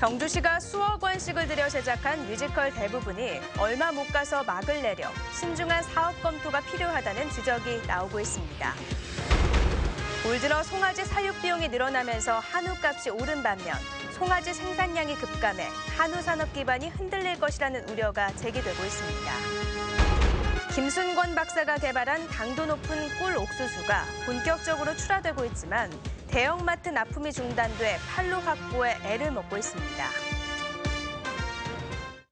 경주시가 수억 원씩을 들여 제작한 뮤지컬 대부분이 얼마 못 가서 막을 내려 신중한 사업 검토가 필요하다는 지적이 나오고 있습니다. 올 들어 송아지 사육 비용이 늘어나면서 한우값이 오른 반면 송아지 생산량이 급감해 한우 산업 기반이 흔들릴 것이라는 우려가 제기되고 있습니다. 김순권 박사가 개발한 당도 높은 꿀 옥수수가 본격적으로 출하되고 있지만 대형마트 납품이 중단돼 판로 확보에 애를 먹고 있습니다.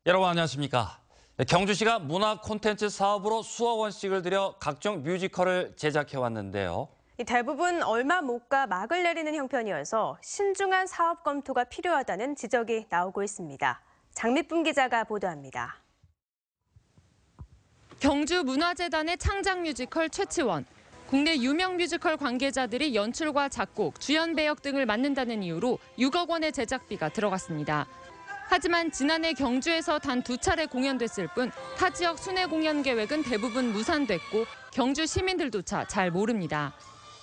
여러분 안녕하십니까? 경주시가 문화 콘텐츠 사업으로 수억 원씩을 들여 각종 뮤지컬을 제작해왔는데요. 대부분 얼마 못 가 막을 내리는 형편이어서 신중한 사업 검토가 필요하다는 지적이 나오고 있습니다. 장미쁨 기자가 보도합니다. 경주문화재단의 창작 뮤지컬 최치원. 국내 유명 뮤지컬 관계자들이 연출과 작곡, 주연 배역 등을 맡는다는 이유로 6억 원의 제작비가 들어갔습니다. 하지만 지난해 경주에서 단 2차례 공연됐을 뿐 타 지역 순회 공연 계획은 대부분 무산됐고 경주 시민들조차 잘 모릅니다.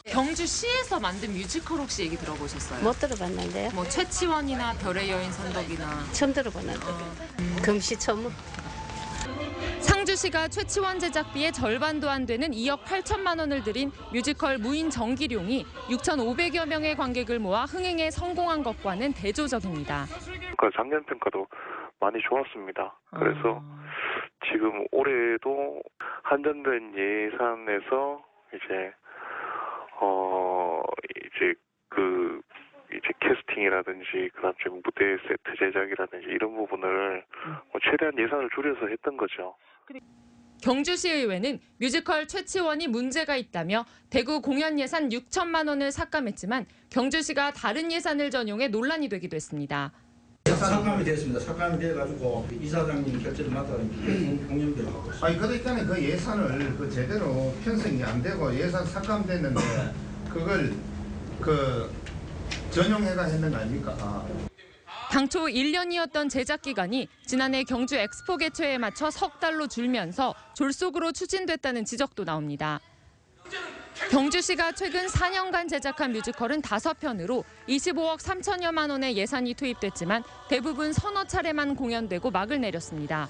경주시에서 만든 뮤지컬 혹시 얘기 들어보셨어요? 못 들어봤는데요. 뭐 최치원이나 별의 여인 선덕이나. 처음 들어보는데. 금시초문. 상주시가 최치원 제작비의 절반도 안 되는 2억 8천만 원을 들인 뮤지컬 무인 정기룡이 6,500여 명의 관객을 모아 흥행에 성공한 것과는 대조적입니다. 작년 평가도 많이 좋았습니다. 그래서 지금 올해도 한정된 예산에서 이제 캐스팅이라든지 그다음 무대 세트 제작이라든지 이런 부분을 최대한 예산을 줄여서 했던 거죠. 경주시의회는 뮤지컬 최치원이 문제가 있다며 대구 공연 예산 6천만 원을 삭감했지만 경주시가 다른 예산을 전용해 논란이 되기도 했습니다. 삭감이 됐습니다. 삭감이 돼가지고 이사장님 결재를 맡아 공연비를 하고 있습니다. 아니 그러니까 그 예산을 제대로 편성이 안 되고 예산 삭감됐는데 그걸 전용해가 했는 거 아닙니까? 당초 1년이었던 제작 기간이 지난해 경주 엑스포 개최에 맞춰 석 달로 줄면서 졸속으로 추진됐다는 지적도 나옵니다. 경주시가 최근 4년간 제작한 뮤지컬은 5편으로 25억 3천여만 원의 예산이 투입됐지만 대부분 서너 차례만 공연되고 막을 내렸습니다.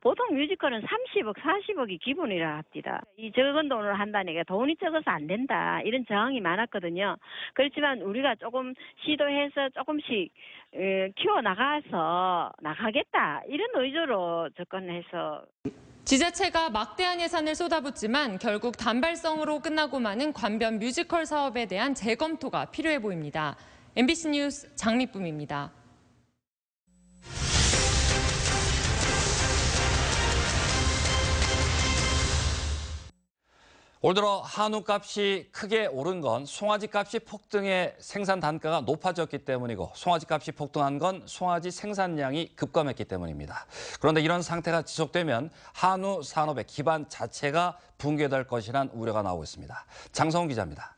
보통 뮤지컬은 30억, 40억이 기본이라 합니다. 이 적은 돈으로 한다니까 돈이 적어서 안 된다. 이런 저항이 많았거든요. 그렇지만 우리가 조금 시도해서 조금씩 키워나가서 나가겠다. 이런 의도로 접근해서. 지자체가 막대한 예산을 쏟아붓지만 결국 단발성으로 끝나고 마는 관변 뮤지컬 사업에 대한 재검토가 필요해 보입니다. MBC 뉴스 장미쁨입니다. 올 들어 한우값이 크게 오른 건 송아지값이 폭등해 생산 단가가 높아졌기 때문이고 송아지값이 폭등한 건 송아지 생산량이 급감했기 때문입니다. 그런데 이런 상태가 지속되면 한우 산업의 기반 자체가 붕괴될 것이란 우려가 나오고 있습니다. 장성훈 기자입니다.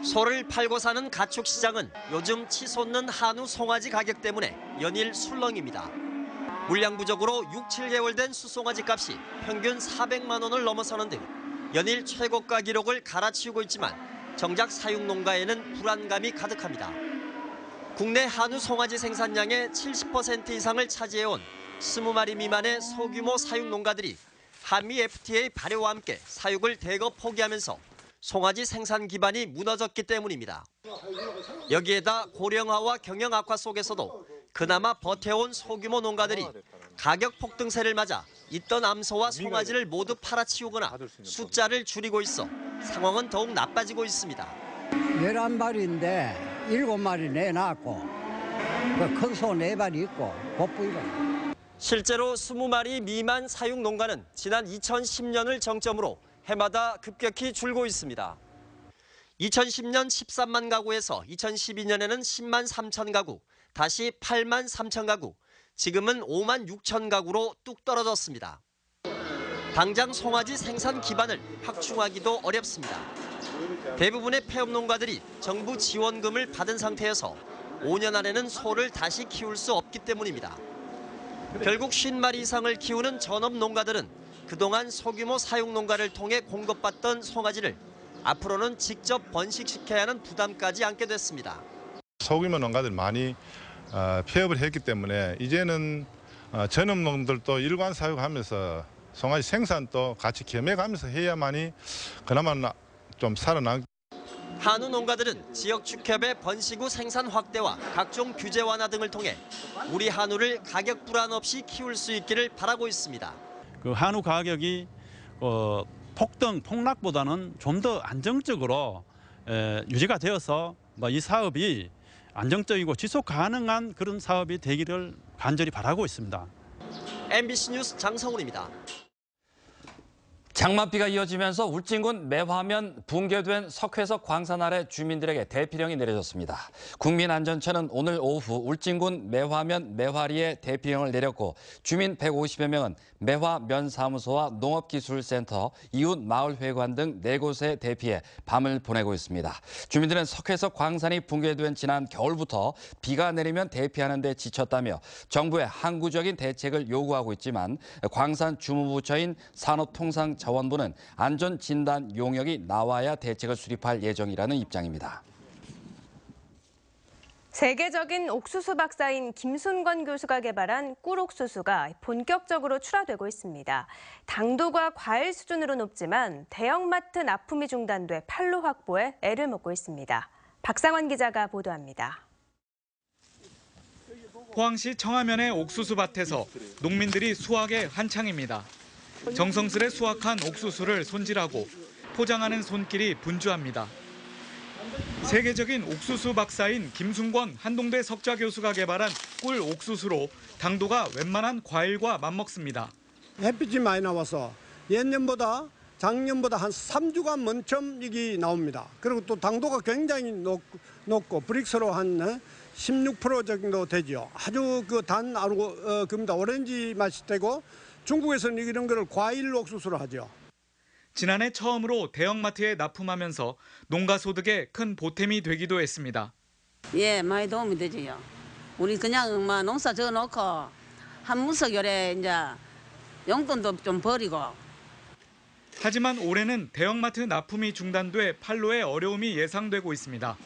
소를 팔고 사는 가축시장은 요즘 치솟는 한우 송아지 가격 때문에 연일 술렁입니다. 물량 부족으로 6, 7개월 된 수송아지 값이 평균 400만 원을 넘어서는 등 연일 최고가 기록을 갈아치우고 있지만 정작 사육 농가에는 불안감이 가득합니다. 국내 한우 송아지 생산량의 70% 이상을 차지해온 20마리 미만의 소규모 사육 농가들이 한미 FTA 발효와 함께 사육을 대거 포기하면서 송아지 생산 기반이 무너졌기 때문입니다. 여기에다 고령화와 경영 악화 속에서도 그나마 버텨온 소규모 농가들이 가격 폭등세를 맞아 있던 암소와 송아지를 모두 팔아치우거나 숫자를 줄이고 있어 상황은 더욱 나빠지고 있습니다. 11마리인데 7마리 내놨고 큰 소 4마리 있고 곱부이고. 실제로 20마리 미만 사육 농가는 지난 2010년을 정점으로 해마다 급격히 줄고 있습니다. 2010년 13만 가구에서 2012년에는 10만 3천 가구, 다시 8만 3천 가구, 지금은 5만 6천 가구로 뚝 떨어졌습니다. 당장 송아지 생산 기반을 확충하기도 어렵습니다. 대부분의 폐업 농가들이 정부 지원금을 받은 상태여서 5년 안에는 소를 다시 키울 수 없기 때문입니다. 결국 50마리 이상을 키우는 전업 농가들은 그동안 소규모 사육 농가를 통해 공급받던 송아지를 앞으로는 직접 번식시켜야 하는 부담까지 안게 됐습니다. 소규모 농가들이 많이 폐업을 했기 때문에 이제는 전업농들도 일관 사육하면서 송아지 생산도 같이 겸해가면서 해야만이 그나마 좀 살아나기. 한우 농가들은 지역 축협의 번식 후 생산 확대와 각종 규제 완화 등을 통해 우리 한우를 가격 불안 없이 키울 수 있기를 바라고 있습니다. 그 한우 가격이 폭락보다는 좀 더 안정적으로 유지가 되어서 이 사업이 안정적이고 지속 가능한 그런 사업이 되기를 간절히 바라고 있습니다. MBC 뉴스 장성훈입니다. 장맛비가 이어지면서 울진군 매화면 붕괴된 석회석 광산 아래 주민들에게 대피령이 내려졌습니다. 국민안전처는 오늘 오후 울진군 매화면 매화리에 대피령을 내렸고 주민 150여 명은 매화면사무소와 농업기술센터, 이웃 마을회관 등 4곳에 대피해 밤을 보내고 있습니다. 주민들은 석회석 광산이 붕괴된 지난 겨울부터 비가 내리면 대피하는 데 지쳤다며 정부의 항구적인 대책을 요구하고 있지만 광산 주무부처인 산업통상자원부는 안전진단 용역이 나와야 대책을 수립할 예정이라는 입장입니다. 세계적인 옥수수 박사인 김순권 교수가 개발한 꿀옥수수가 본격적으로 출하되고 있습니다. 당도가 과일 수준으로 높지만 대형마트 납품이 중단돼 판로 확보에 애를 먹고 있습니다. 박상원 기자가 보도합니다. 포항시 청하면의 옥수수밭에서 농민들이 수확에 한창입니다. 정성스레 수확한 옥수수를 손질하고 포장하는 손길이 분주합니다. 세계적인 옥수수 박사인 김순권 한동대 석좌 교수가 개발한 꿀 옥수수로 당도가 웬만한 과일과 맞먹습니다. 햇빛이 많이 나와서 예년보다 작년보다 한 3주간 먼점 이게 나옵니다. 그리고 또 당도가 굉장히 높고 브릭스로 한 16% 정도 되죠. 아주 그 겁니다. 오렌지 맛이 되고 중국에서는 이런 거를 과일 옥수수로 하죠. 지난해 처음으로 대형마트에 납품하면서 농가 소득에 큰 보탬이 되기도 했습니다. 예, 많이 도움이 되지요. 우리 그냥 농사 지어놓고 한 무석열에 이제 용돈도 좀 버리고. 하지만 올해는 대형마트 납품이 중단돼 판로에 어려움이 예상되고 있습니다.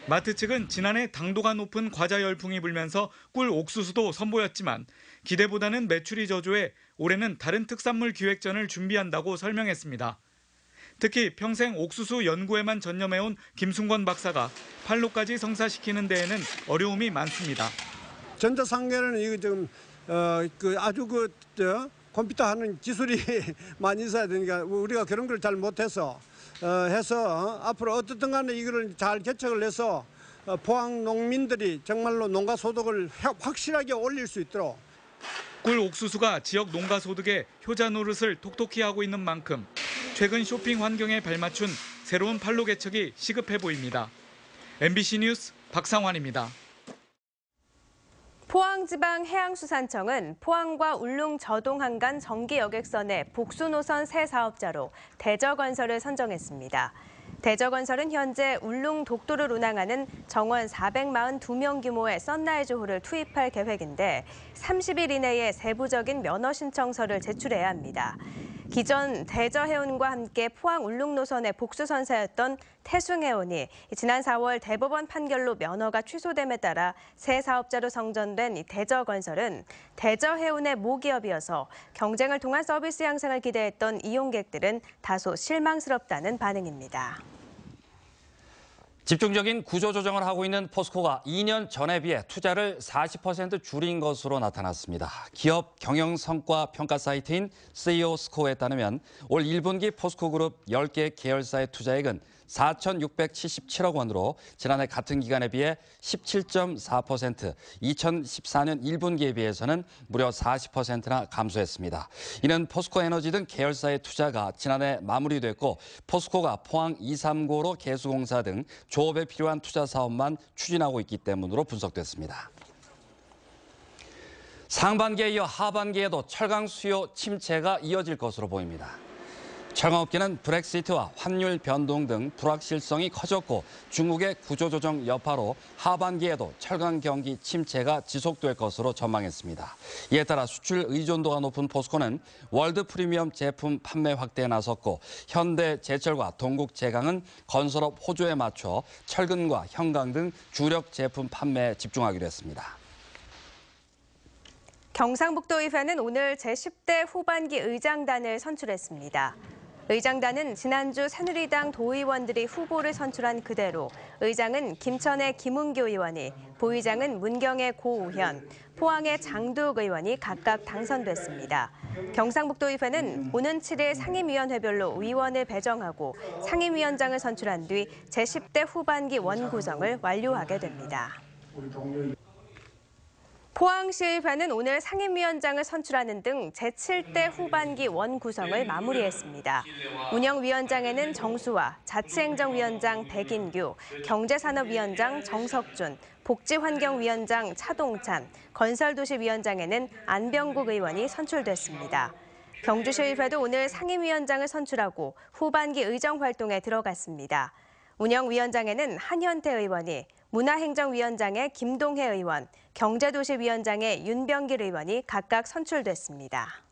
마트 측은 지난해 당도가 높은 과자 열풍이 불면서 꿀 옥수수도 선보였지만 기대보다는 매출이 저조해 올해는 다른 특산물 기획전을 준비한다고 설명했습니다. 특히 평생 옥수수 연구에만 전념해온 김순권 박사가 판로까지 성사시키는 데에는 어려움이 많습니다. 전자상계는 이거 좀 아주 컴퓨터 하는 기술이 많이 있어야 되니까 우리가 그런 걸 잘 못해서 앞으로 어떻든 간에 이거를 잘 개척을 해서 포항 농민들이 정말로 농가 소득을 확실하게 올릴 수 있도록. 꿀 옥수수가 지역 농가 소득에 효자 노릇을 톡톡히 하고 있는 만큼 최근 쇼핑 환경에 발맞춘 새로운 판로 개척이 시급해 보입니다. MBC 뉴스 박상환입니다. 포항지방해양수산청은 포항과 울릉 저동항간 전기여객선의 복수노선 새 사업자로 대저건설을 선정했습니다. 대저건설은 현재 울릉 독도를 운항하는 정원 442명 규모의 썬라이즈호를 투입할 계획인데 30일 이내에 세부적인 면허 신청서를 제출해야 합니다. 기존 대저해운과 함께 포항 울릉 노선의 복수선사였던 태숭해운이 지난 4월 대법원 판결로 면허가 취소됨에 따라 새 사업자로 선정된 이 대저건설은 대저해운의 모기업이어서 경쟁을 통한 서비스 향상을 기대했던 이용객들은 다소 실망스럽다는 반응입니다. 집중적인 구조조정을 하고 있는 포스코가 2년 전에 비해 투자를 40% 줄인 것으로 나타났습니다. 기업 경영 성과 평가 사이트인 CEO 스코어에 따르면 올 1분기 포스코그룹 10개 계열사의 투자액은 4,677억 원으로 지난해 같은 기간에 비해 17.4%, 2014년 1분기에 비해서는 무려 40%나 감소했습니다. 이는 포스코에너지 등 계열사의 투자가 지난해 마무리됐고 포스코가 포항 239로 개수공사 등 조업에 필요한 투자 사업만 추진하고 있기 때문으로 분석됐습니다. 상반기에 이어 하반기에도 철강 수요 침체가 이어질 것으로 보입니다. 철강업계는 브렉시트와 환율 변동 등 불확실성이 커졌고 중국의 구조조정 여파로 하반기에도 철강 경기 침체가 지속될 것으로 전망했습니다. 이에 따라 수출 의존도가 높은 포스코는 월드 프리미엄 제품 판매 확대에 나섰고 현대제철과 동국제강은 건설업 호조에 맞춰 철근과 형강 등 주력 제품 판매에 집중하기로 했습니다. 경상북도의회는 오늘 제10대 후반기 의장단을 선출했습니다. 의장단은 지난주 새누리당 도의원들이 후보를 선출한 그대로 의장은 김천의 김은교 의원이, 부의장은 문경의 고우현, 포항의 장두욱 의원이 각각 당선됐습니다. 경상북도의회는 오는 7일 상임위원회별로 의원을 배정하고 상임위원장을 선출한 뒤 제10대 후반기 원구성을 완료하게 됩니다. 포항시의회는 오늘 상임위원장을 선출하는 등 제7대 후반기 원구성을 마무리했습니다. 운영위원장에는 정수화, 자치행정위원장 백인규, 경제산업위원장 정석준, 복지환경위원장 차동찬, 건설도시위원장에는 안병국 의원이 선출됐습니다. 경주시의회도 오늘 상임위원장을 선출하고 후반기 의정활동에 들어갔습니다. 운영위원장에는 한현태 의원이, 문화행정위원장에 김동혜 의원, 경제도시위원장에 윤병길 의원이 각각 선출됐습니다.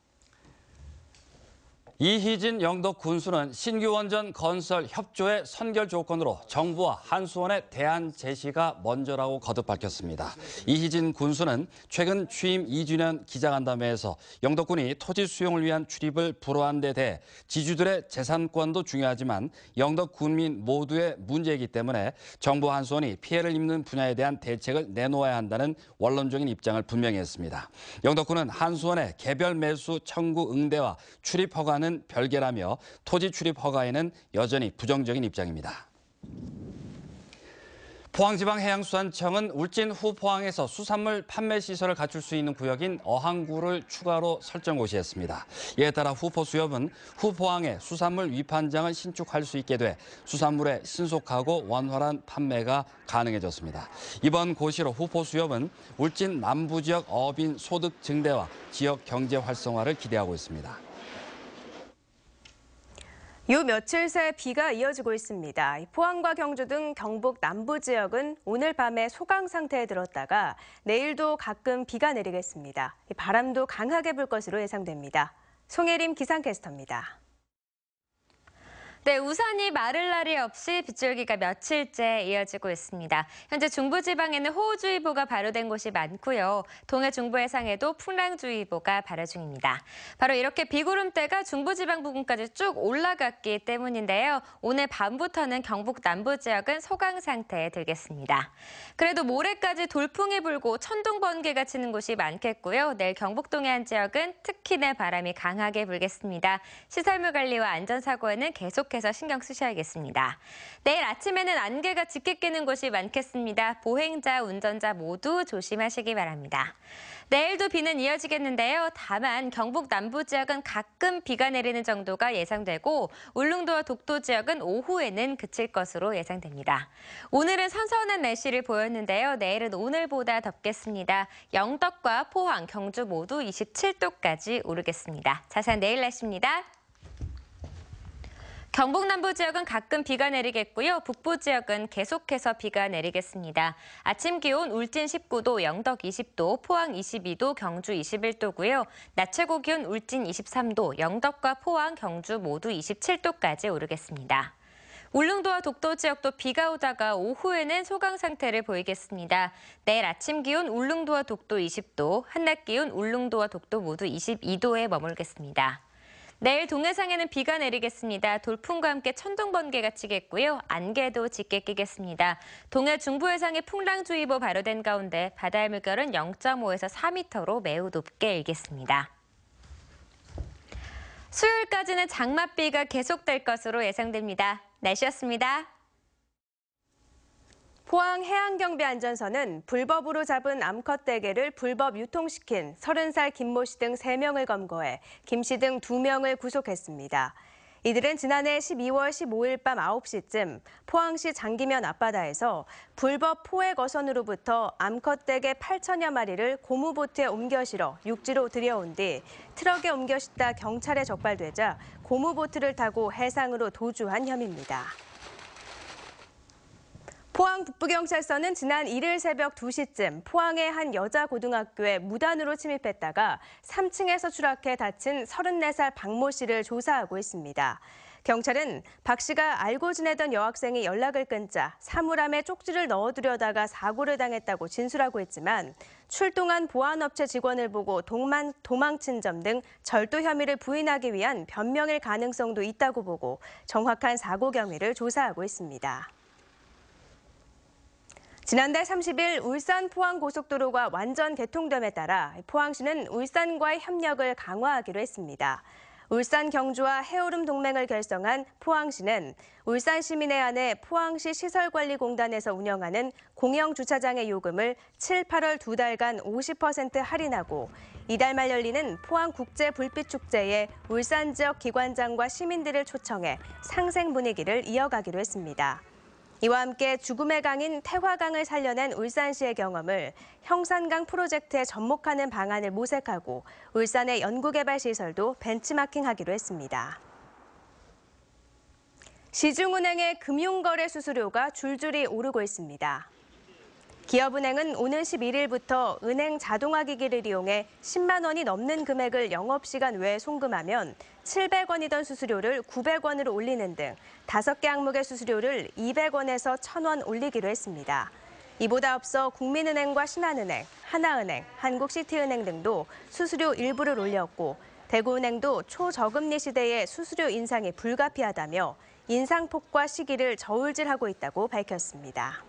이희진 영덕 군수는 신규 원전 건설 협조의 선결 조건으로 정부와 한수원의 대안 제시가 먼저라고 거듭 밝혔습니다. 이희진 군수는 최근 취임 2주년 기자간담회에서 영덕군이 토지 수용을 위한 출입을 불허한 데 대해 지주들의 재산권도 중요하지만 영덕 군민 모두의 문제이기 때문에 정부 한수원이 피해를 입는 분야에 대한 대책을 내놓아야 한다는 원론적인 입장을 분명히 했습니다. 영덕군은 한수원의 개별 매수 청구 응대와 출입 허가는 별개라며 토지 출입 허가에는 여전히 부정적인 입장입니다. 포항지방해양수산청은 울진 후포항에서 수산물 판매 시설을 갖출 수 있는 구역인 어항구를 추가로 설정 고시했습니다. 이에 따라 후포수협은 후포항에 수산물 위판장을 신축할 수 있게 돼 수산물의 신속하고 원활한 판매가 가능해졌습니다. 이번 고시로 후포수협은 울진 남부지역 어민 소득 증대와 지역 경제 활성화를 기대하고 있습니다. 요 며칠 새 비가 이어지고 있습니다. 포항과 경주 등 경북 남부 지역은 오늘 밤에 소강 상태에 들었다가 내일도 가끔 비가 내리겠습니다. 바람도 강하게 불 것으로 예상됩니다. 송혜림 기상캐스터입니다. 네, 우산이 마를 날이 없이 빗줄기가 며칠째 이어지고 있습니다. 현재 중부지방에는 호우주의보가 발효된 곳이 많고요. 동해 중부 해상에도 풍랑주의보가 발효 중입니다. 바로 이렇게 비구름대가 중부지방 부근까지 쭉 올라갔기 때문인데요. 오늘 밤부터는 경북 남부 지역은 소강 상태에 들겠습니다. 그래도 모레까지 돌풍이 불고 천둥 번개가 치는 곳이 많겠고요. 내일 경북 동해안 지역은 특히나 바람이 강하게 불겠습니다. 시설물 관리와 안전사고에는 계속해서 신경 쓰셔야겠습니다. 내일 아침에는 안개가 짙게 끼는 곳이 많겠습니다. 보행자, 운전자 모두 조심하시기 바랍니다. 내일도 비는 이어지겠는데요. 다만 경북 남부 지역은 가끔 비가 내리는 정도가 예상되고 울릉도와 독도 지역은 오후에는 그칠 것으로 예상됩니다. 오늘은 선선한 날씨를 보였는데요. 내일은 오늘보다 덥겠습니다. 영덕과 포항, 경주 모두 27도까지 오르겠습니다. 자세한 내일 날씨입니다. 경북 남부 지역은 가끔 비가 내리겠고요. 북부 지역은 계속해서 비가 내리겠습니다. 아침 기온 울진 19도, 영덕 20도, 포항 22도, 경주 21도고요. 낮 최고 기온 울진 23도, 영덕과 포항, 경주 모두 27도까지 오르겠습니다. 울릉도와 독도 지역도 비가 오다가 오후에는 소강 상태를 보이겠습니다. 내일 아침 기온 울릉도와 독도 20도, 한낮 기온 울릉도와 독도 모두 22도에 머물겠습니다. 내일 동해상에는 비가 내리겠습니다. 돌풍과 함께 천둥 번개가 치겠고요. 안개도 짙게 끼겠습니다. 동해 중부 해상에 풍랑주의보 발효된 가운데 바다의 물결은 0.5에서 4m로 매우 높게 일겠습니다. 수요일까지는 장맛비가 계속될 것으로 예상됩니다. 날씨였습니다. 포항 해양경비안전서는 불법으로 잡은 암컷 대게를 불법 유통시킨 30살 김모 씨 등 3명을 검거해 김 씨 등 2명을 구속했습니다. 이들은 지난해 12월 15일 밤 9시쯤 포항시 장기면 앞바다에서 불법 포획 어선으로부터 암컷대게 8천여 마리를 고무보트에 옮겨 실어 육지로 들여온 뒤 트럭에 옮겨 싣다 경찰에 적발되자 고무보트를 타고 해상으로 도주한 혐의입니다. 포항 북부경찰서는 지난 1일 새벽 2시쯤 포항의 한 여자 고등학교에 무단으로 침입했다가 3층에서 추락해 다친 34살 박모 씨를 조사하고 있습니다. 경찰은 박 씨가 알고 지내던 여학생이 연락을 끊자 사물함에 쪽지를 넣어두려다가 사고를 당했다고 진술하고 있지만 출동한 보안업체 직원을 보고 도망친 점 등 절도 혐의를 부인하기 위한 변명일 가능성도 있다고 보고 정확한 사고 경위를 조사하고 있습니다. 지난달 30일 울산 포항 고속도로가 완전 개통됨에 따라 포항시는 울산과의 협력을 강화하기로 했습니다. 울산 경주와 해오름 동맹을 결성한 포항시는 울산 시민회 안에 포항시 시설관리공단에서 운영하는 공영 주차장의 요금을 7, 8월 2달간 50% 할인하고 이달 말 열리는 포항 국제 불빛 축제에 울산 지역 기관장과 시민들을 초청해 상생 분위기를 이어가기로 했습니다. 이와 함께 죽음의 강인 태화강을 살려낸 울산시의 경험을 형산강 프로젝트에 접목하는 방안을 모색하고 울산의 연구개발시설도 벤치마킹하기로 했습니다. 시중은행의 금융거래 수수료가 줄줄이 오르고 있습니다. 기업은행은 오는 11일부터 은행 자동화기기를 이용해 10만 원이 넘는 금액을 영업시간 외에 송금하면 700원이던 수수료를 900원으로 올리는 등 5개 항목의 수수료를 200원에서 1,000원 올리기로 했습니다. 이보다 앞서 국민은행과 신한은행, 하나은행, 한국시티은행 등도 수수료 일부를 올렸고 대구은행도 초저금리 시대에 수수료 인상이 불가피하다며 인상폭과 시기를 저울질하고 있다고 밝혔습니다.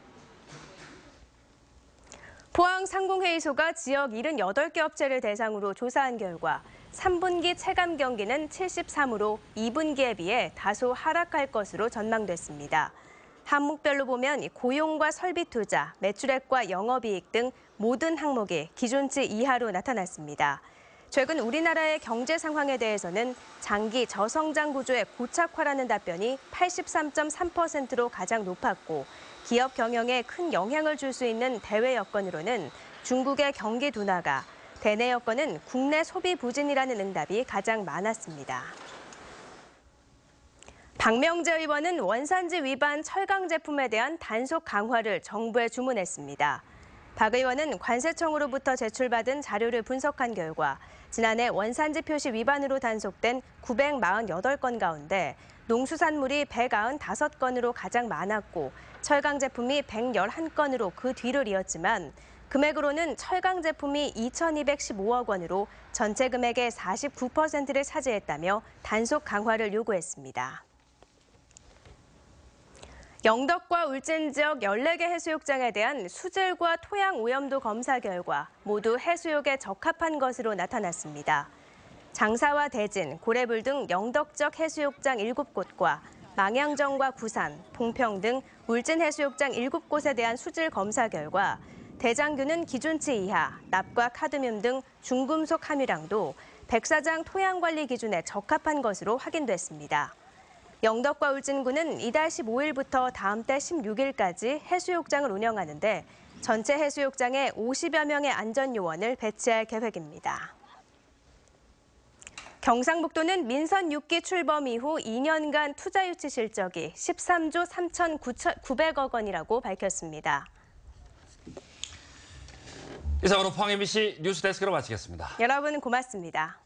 포항 상공회의소가 지역 78개 업체를 대상으로 조사한 결과 3분기 체감 경기는 73으로 2분기에 비해 다소 하락할 것으로 전망됐습니다. 항목별로 보면 고용과 설비 투자, 매출액과 영업이익 등 모든 항목이 기준치 이하로 나타났습니다. 최근 우리나라의 경제 상황에 대해서는 장기 저성장 구조의 고착화라는 답변이 83.3%로 가장 높았고 기업 경영에 큰 영향을 줄 수 있는 대외 여건으로는 중국의 경기 둔화가, 대내 여건은 국내 소비 부진이라는 응답이 가장 많았습니다. 박명재 의원은 원산지 위반 철강 제품에 대한 단속 강화를 정부에 주문했습니다. 박 의원은 관세청으로부터 제출받은 자료를 분석한 결과 지난해 원산지 표시 위반으로 단속된 948건 가운데 농수산물이 195건으로 가장 많았고 철강 제품이 111건으로 그 뒤를 이었지만 금액으로는 철강 제품이 2,215억 원으로 전체 금액의 49%를 차지했다며 단속 강화를 요구했습니다. 영덕과 울진 지역 14개 해수욕장에 대한 수질과 토양 오염도 검사 결과 모두 해수욕에 적합한 것으로 나타났습니다. 장사와 대진, 고래불 등 영덕 지역 해수욕장 7곳과 망향정과 구산, 봉평 등 울진 해수욕장 7곳에 대한 수질 검사 결과 대장균은 기준치 이하, 납과 카드뮴 등 중금속 함유량도 백사장 토양관리 기준에 적합한 것으로 확인됐습니다. 영덕과 울진군은 이달 15일부터 다음 달 16일까지 해수욕장을 운영하는데 전체 해수욕장에 50여 명의 안전요원을 배치할 계획입니다. 경상북도는 민선 6기 출범 이후 2년간 투자 유치 실적이 13조 3,900억 원이라고 밝혔습니다. 이상으로 포항 MBC 뉴스데스크로 마치겠습니다. 여러분 고맙습니다.